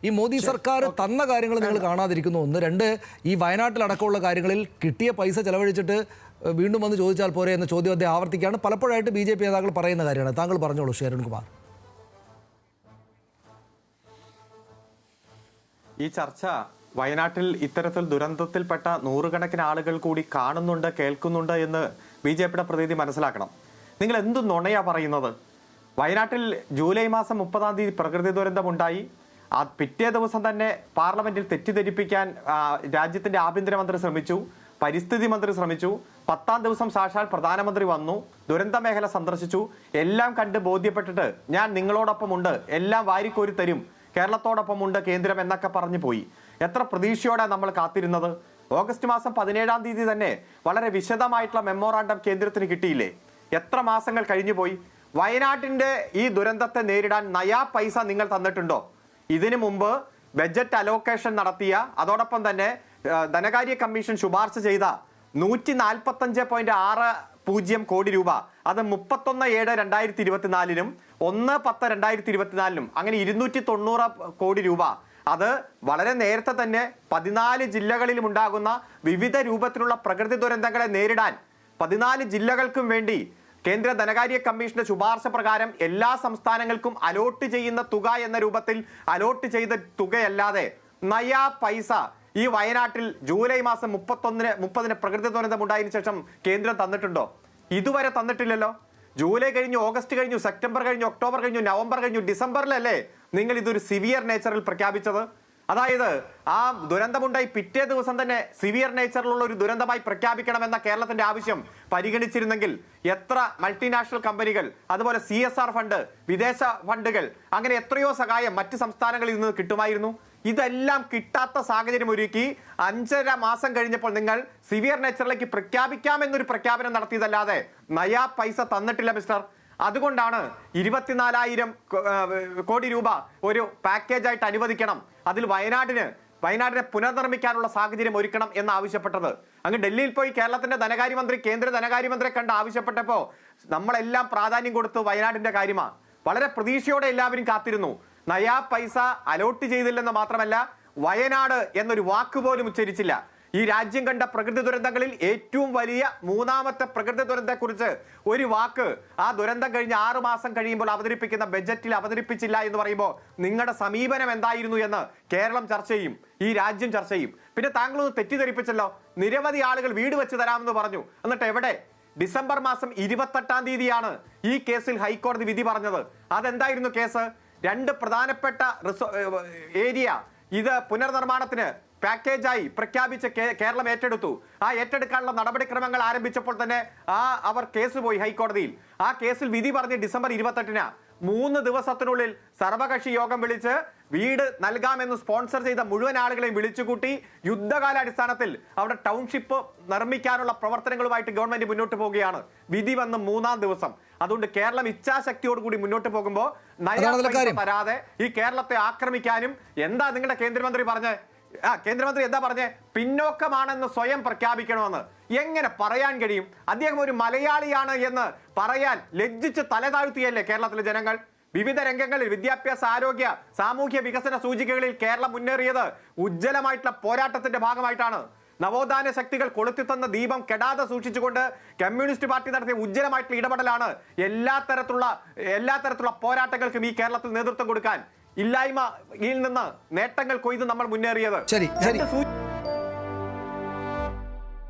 ഈ മോദി സർക്കാർ തന്ന കാര്യങ്ങൾ നിങ്ങൾ കാണാതിരിക്കുന്നു. ഒന്ന്, രണ്ട്, ഈ വയനാട്ടിലടക്കമുള്ള കാര്യങ്ങളിൽ കിട്ടിയ പൈസ ചെലവഴിച്ചിട്ട് വീണ്ടും വന്ന് ചോദിച്ചാൽ പോരെ എന്ന ചോദ്യം അദ്ദേഹം ആവർത്തിക്കുകയാണ്. പലപ്പോഴായിട്ട് BJP നേതാക്കൾ പറയുന്ന കാര്യമാണ്. താങ്കൾ പറഞ്ഞോളൂ ശ്രീ അരുൺകുമാർ. ഈ ചർച്ച വയനാട്ടിൽ ഇത്തരത്തിൽ ദുരന്തത്തിൽപ്പെട്ട നൂറുകണക്കിന് ആളുകൾ കൂടി കാണുന്നുണ്ട്, കേൾക്കുന്നുണ്ട് എന്ന് BJPയുടെ പ്രതിനിധി മനസ്സിലാക്കണം. നിങ്ങൾ എന്ത് നുണയാ പറയുന്നത്? വയനാട്ടിൽ ജൂലൈ മാസം 30-ാം തീയതി പ്രകൃതി ദുരന്തമുണ്ടായി. ആ പിറ്റേ ദിവസം തന്നെ പാർലമെന്റിൽ തെറ്റിദ്ധരിപ്പിക്കാൻ രാജ്യത്തിന്റെ ആഭ്യന്തരമന്ത്രി ശ്രമിച്ചു, പരിസ്ഥിതി മന്ത്രി ശ്രമിച്ചു. 10-ാം ദിവസം സാക്ഷാൽ പ്രധാനമന്ത്രി വന്നു, ദുരന്ത മേഖല സന്ദർശിച്ചു. എല്ലാം കണ്ട് ബോധ്യപ്പെട്ടിട്ട് ഞാൻ നിങ്ങളോടൊപ്പമുണ്ട്, എല്ലാം വാരിക്കോരി തരും, കേരളത്തോടൊപ്പമുണ്ട് കേന്ദ്രം എന്നൊക്കെ പറഞ്ഞു പോയി. എത്ര പ്രതീക്ഷയോടെ നമ്മൾ കാത്തിരുന്നത്. ഓഗസ്റ്റ് മാസം 17-ാം തീയതി തന്നെ വളരെ വിശദമായിട്ടുള്ള മെമ്മോറാണ്ടം കേന്ദ്രത്തിന് കിട്ടിയില്ലേ? എത്ര മാസങ്ങൾ കഴിഞ്ഞു പോയി? വയനാട്ടിന്റെ ഈ ദുരന്തത്തെ നേരിടാൻ നയാ പൈസ നിങ്ങൾ തന്നിട്ടുണ്ടോ? ഇതിനു മുമ്പ് ബജറ്റ് അലോക്കേഷൻ നടത്തിയ, അതോടൊപ്പം തന്നെ ധനകാര്യ കമ്മീഷൻ ശുപാർശ ചെയ്ത 145.60 കോടി രൂപ, അത് 31/7/2024 1/10/2024 അങ്ങനെ 290 കോടി രൂപ, അത് വളരെ നേരത്തെ തന്നെ 14 ജില്ലകളിലും ഉണ്ടാകുന്ന വിവിധ രൂപത്തിലുള്ള പ്രകൃതി ദുരന്തങ്ങളെ നേരിടാൻ 14 ജില്ലകൾക്കും വേണ്ടി കേന്ദ്ര ധനകാര്യ കമ്മീഷന്റെ ശുപാർശ പ്രകാരം എല്ലാ സംസ്ഥാനങ്ങൾക്കും അലോട്ട് ചെയ്യുന്ന തുക എന്ന രൂപത്തിൽ അലോട്ട് ചെയ്ത തുകയല്ലാതെ നയാ പൈസ ഈ വയനാട്ടിൽ ജൂലൈ മാസം 30-ന് പ്രകൃതി ദുരന്തം ഉണ്ടായതിനു ശേഷം കേന്ദ്രം തന്നിട്ടുണ്ടോ? ഇതുവരെ തന്നിട്ടില്ലല്ലോ. ജൂലൈ കഴിഞ്ഞു, ഓഗസ്റ്റ് കഴിഞ്ഞു, സെപ്റ്റംബർ കഴിഞ്ഞു, ഒക്ടോബർ കഴിഞ്ഞു, നവംബർ കഴിഞ്ഞു, ഡിസംബറിലല്ലേ നിങ്ങൾ ഇതൊരു സിവിയർ നേച്ചറിൽ പ്രഖ്യാപിച്ചത്? അതായത് ആ ദുരന്തമുണ്ടായി പിറ്റേ ദിവസം തന്നെ സിവിയർ നേച്ചറിലുള്ള ഒരു ദുരന്തമായി പ്രഖ്യാപിക്കണമെന്ന കേരളത്തിന്റെ ആവശ്യം പരിഗണിച്ചിരുന്നെങ്കിൽ എത്ര മൾട്ടിനാഷണൽ കമ്പനികൾ, അതുപോലെ CSR ഫണ്ട്, വിദേശ ഫണ്ടുകൾ, അങ്ങനെ എത്രയോ സഹായം മറ്റ് സംസ്ഥാനങ്ങളിൽ നിന്ന് കിട്ടുമായിരുന്നു. ഇതെല്ലാം കിട്ടാത്ത സാഹചര്യം ഒരുക്കി 5.5 മാസം കഴിഞ്ഞപ്പോൾ നിങ്ങൾ സിവിയർ നേച്ചറിലേക്ക് പ്രഖ്യാപിക്കാമെന്നൊരു പ്രഖ്യാപനം നടത്തിയതല്ലാതെ നയാ പൈസ തന്നിട്ടില്ല മിസ്റ്റർ. അതുകൊണ്ടാണ് 24,000 കോടി രൂപ ഒരു പാക്കേജായിട്ട് അനുവദിക്കണം, അതിൽ വയനാടിനെ പുനർനിർമ്മിക്കാനുള്ള സാഹചര്യം ഒരുക്കണം എന്ന് ആവശ്യപ്പെട്ടത്. അങ്ങ് ഡൽഹിയിൽ പോയി കേരളത്തിന്റെ ധനകാര്യമന്ത്രി, കേന്ദ്ര ധനകാര്യമന്ത്രിയെ കണ്ട് ആവശ്യപ്പെട്ടപ്പോൾ നമ്മളെല്ലാം പ്രാധാന്യം കൊടുത്തു വയനാടിന്റെ കാര്യമാണ്. വളരെ പ്രതീക്ഷയോടെ എല്ലാവരും കാത്തിരുന്നു. നയാ പൈസ അലോട്ട് ചെയ്തില്ലെന്ന് മാത്രമല്ല, വയനാട് എന്നൊരു വാക്ക് പോലും ഉച്ചരിച്ചില്ല. ഈ രാജ്യം കണ്ട പ്രകൃതി ദുരന്തങ്ങളിൽ ഏറ്റവും വലിയ 3ാമത്തെ പ്രകൃതി ദുരന്തത്തെക്കുറിച്ച് ഒരു വാക്ക് ആ ദുരന്തം കഴിഞ്ഞ് 6 മാസം കഴിയുമ്പോൾ അവതരിപ്പിക്കുന്ന ബജറ്റിൽ അവതരിപ്പിച്ചില്ല എന്ന് പറയുമ്പോൾ നിങ്ങളുടെ സമീപനം എന്തായിരുന്നു എന്ന് കേരളം ചർച്ച ചെയ്യും, ഈ രാജ്യം ചർച്ച ചെയ്യും. പിന്നെ താങ്കളൊന്ന് തെറ്റിദ്ധരിപ്പിച്ചല്ലോ, നിരവധി ആളുകൾ വീട് വെച്ച് തരാമെന്ന് പറഞ്ഞു. എന്നിട്ട് എവിടെ? ഡിസംബർ മാസം 28-ാം തീയതിയാണ് ഈ കേസിൽ ഹൈക്കോടതി വിധി പറഞ്ഞത്. അതെന്തായിരുന്നു കേസ്? 2 പ്രധാനപ്പെട്ട ഏരിയ ഇത് പുനർനിർമ്മാണത്തിന് പാക്കേജായി പ്രഖ്യാപിച്ച് കേരളം ഏറ്റെടുത്തു. ആ ഏറ്റെടുക്കാനുള്ള നടപടിക്രമങ്ങൾ ആരംഭിച്ചപ്പോൾ തന്നെ അവർ കേസ് പോയി ഹൈക്കോടതിയിൽ. ആ കേസിൽ വിധി പറഞ്ഞ് ഡിസംബർ 28-ന് 3 ദിവസത്തിനുള്ളിൽ സർവകക്ഷി യോഗം വിളിച്ച് വീട് നൽകാമെന്ന് സ്പോൺസർ ചെയ്ത മുഴുവൻ ആളുകളെയും വിളിച്ചുകൂട്ടി യുദ്ധകാലാടിസ്ഥാനത്തിൽ അവിടെ ടൗൺഷിപ്പ് നിർമ്മിക്കാനുള്ള പ്രവർത്തനങ്ങളുമായിട്ട് ഗവൺമെന്റ് മുന്നോട്ട് പോവുകയാണ്. വിധി വന്ന് 3-ാം ദിവസം. അതുകൊണ്ട് കേരളം ഇച്ഛാശക്തിയോടുകൂടി മുന്നോട്ട് പോകുമ്പോൾ തരാതെ ഈ കേരളത്തെ ആക്രമിക്കാനും എന്താ നിങ്ങളുടെ കേന്ദ്രമന്ത്രി പറഞ്ഞേ? കേന്ദ്രമന്ത്രി എന്താ പറഞ്ഞേ? പിന്നോക്കമാണെന്ന് സ്വയം പ്രഖ്യാപിക്കണമെന്ന്. എങ്ങനെ പറയാൻ കഴിയും? അദ്ദേഹം ഒരു മലയാളിയാണ് എന്ന് പറയാൻ ലജ്ജിച്ച് തലതാഴ്ത്തിയല്ലേ കേരളത്തിലെ ജനങ്ങൾ? വിവിധ രംഗങ്ങളിൽ വിദ്യാഭ്യാസ, ആരോഗ്യ, സാമൂഹ്യ വികസന സൂചികകളിൽ കേരളം മുന്നേറിയത് ഉജ്ജ്വലമായിട്ടുള്ള പോരാട്ടത്തിന്റെ ഭാഗമായിട്ടാണ്. നവോത്ഥാന ശക്തികൾ കൊളുത്തിത്തന്ന ദീപം കെടാതെ സൂക്ഷിച്ചുകൊണ്ട് കമ്മ്യൂണിസ്റ്റ് പാർട്ടി നടത്തിയ ഉജ്ജ്വലമായിട്ടുള്ള ഇടപെടലാണ് എല്ലാ തരത്തിലുള്ള പോരാട്ടങ്ങൾക്കും ഈ കേരളത്തിൽ നേതൃത്വം കൊടുക്കാൻ ഇല്ലായ്മയിൽ നിന്ന് നേട്ടങ്ങൾ കൊയ്ത് നമ്മൾ മുന്നേറിയത്.